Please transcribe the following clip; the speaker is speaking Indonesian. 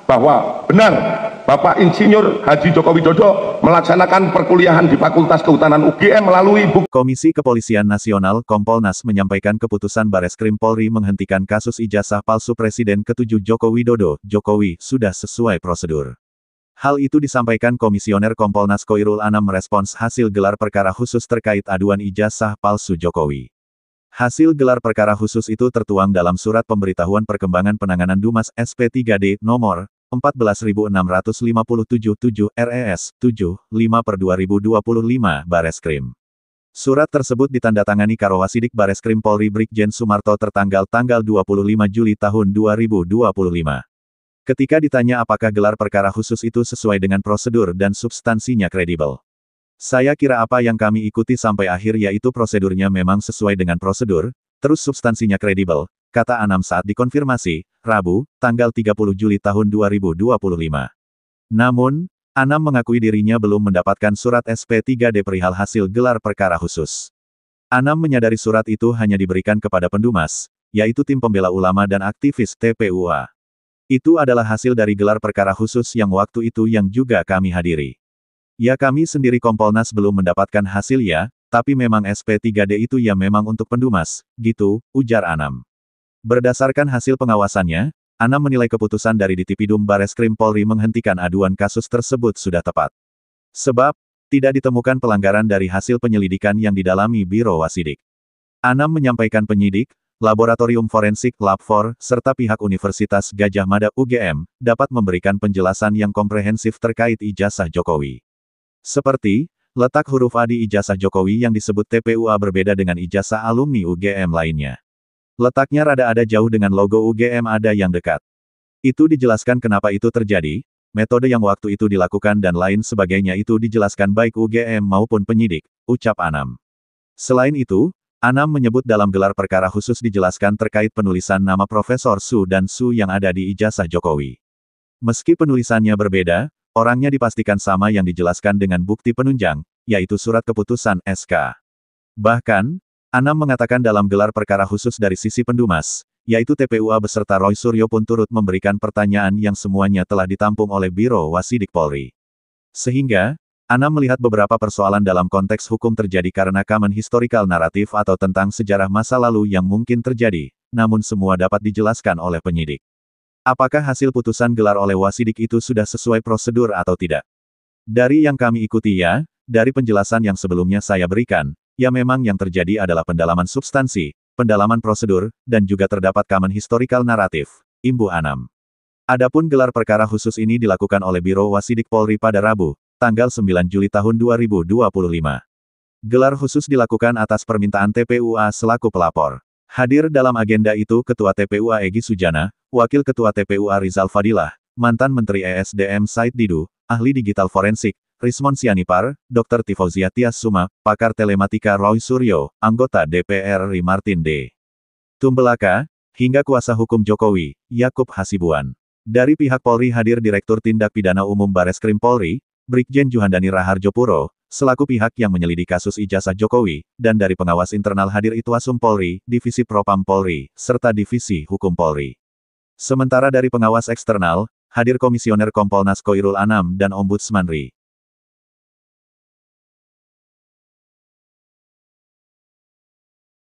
bahwa benar Bapak Insinyur Haji Joko Widodo melaksanakan perkuliahan di Fakultas Kehutanan UGM melalui Komisi Kepolisian Nasional Kompolnas menyampaikan keputusan Bareskrim Polri menghentikan kasus ijazah palsu Presiden ke-7 Joko Widodo. Jokowi sudah sesuai prosedur. Hal itu disampaikan Komisioner Kompolnas Khoirul Anam merespons hasil gelar perkara khusus terkait aduan ijazah palsu Jokowi. Hasil gelar perkara khusus itu tertuang dalam Surat Pemberitahuan Perkembangan Penanganan Dumas SP3D nomor 14.657-7 RES 75/2025 Bareskrim. Surat tersebut ditandatangani Karowasidik Bareskrim Polri Brigjen Sumarto tertanggal 25 Juli tahun 2025. Ketika ditanya apakah gelar perkara khusus itu sesuai dengan prosedur dan substansinya kredibel. Saya kira apa yang kami ikuti sampai akhir yaitu prosedurnya memang sesuai dengan prosedur, terus substansinya kredibel, kata Anam saat dikonfirmasi, Rabu, tanggal 30 Juli tahun 2025. Namun, Anam mengakui dirinya belum mendapatkan surat SP3D perihal hasil gelar perkara khusus. Anam menyadari surat itu hanya diberikan kepada pendumas, yaitu tim pembela ulama dan aktivis TPUA. Itu adalah hasil dari gelar perkara khusus yang waktu itu yang juga kami hadiri. Ya kami sendiri Kompolnas belum mendapatkan hasil ya, tapi memang SP3D itu ya memang untuk pendumas, gitu, ujar Anam. Berdasarkan hasil pengawasannya, Anam menilai keputusan dari Ditipidum Bareskrim Polri menghentikan aduan kasus tersebut sudah tepat. Sebab, tidak ditemukan pelanggaran dari hasil penyelidikan yang didalami Biro Wasidik. Anam menyampaikan penyidik, Laboratorium Forensik Lab4, serta pihak Universitas Gadjah Mada UGM, dapat memberikan penjelasan yang komprehensif terkait ijazah Jokowi. Seperti, letak huruf A di ijazah Jokowi yang disebut TPUA berbeda dengan ijazah alumni UGM lainnya. Letaknya rada ada jauh dengan logo UGM ada yang dekat. Itu dijelaskan kenapa itu terjadi, metode yang waktu itu dilakukan dan lain sebagainya itu dijelaskan baik UGM maupun penyidik, ucap Anam. Selain itu, Anam menyebut dalam gelar perkara khusus dijelaskan terkait penulisan nama Profesor Su dan Su yang ada di ijazah Jokowi. Meski penulisannya berbeda, orangnya dipastikan sama yang dijelaskan dengan bukti penunjang, yaitu surat keputusan SK. Bahkan, Anam mengatakan dalam gelar perkara khusus dari sisi pendumas, yaitu TPUA beserta Roy Suryo pun turut memberikan pertanyaan yang semuanya telah ditampung oleh Biro Wasidik Polri. Sehingga, Anam melihat beberapa persoalan dalam konteks hukum terjadi karena common historical naratif atau tentang sejarah masa lalu yang mungkin terjadi, namun semua dapat dijelaskan oleh penyidik. Apakah hasil putusan gelar oleh Wasidik itu sudah sesuai prosedur atau tidak? Dari yang kami ikuti ya, dari penjelasan yang sebelumnya saya berikan, ya memang yang terjadi adalah pendalaman substansi, pendalaman prosedur, dan juga terdapat common historical naratif, imbu Anam. Adapun gelar perkara khusus ini dilakukan oleh Biro Wasidik Polri pada Rabu, tanggal 9 Juli tahun 2025. Gelar khusus dilakukan atas permintaan TPUA selaku pelapor. Hadir dalam agenda itu Ketua TPUA Egy Sujana, Wakil Ketua TPUA Rizal Fadilah, Mantan Menteri ESDM Said Didu, Ahli Digital Forensik, Rismon Sianipar, Dr. Tifauzia Tias Suma, Pakar Telematika Roy Suryo, Anggota DPR RI Martin D. Tumbelaka, hingga Kuasa Hukum Jokowi, Yakub Hasibuan. Dari pihak Polri hadir Direktur Tindak Pidana Umum Bareskrim Polri, Brigjen Juhandani Raharjo Puro, selaku pihak yang menyelidiki kasus ijazah Jokowi, dan dari pengawas internal hadir Itwasum Polri, Divisi Propam Polri, serta Divisi Hukum Polri. Sementara dari pengawas eksternal, hadir Komisioner Kompolnas Khoirul Anam dan Ombudsman RI.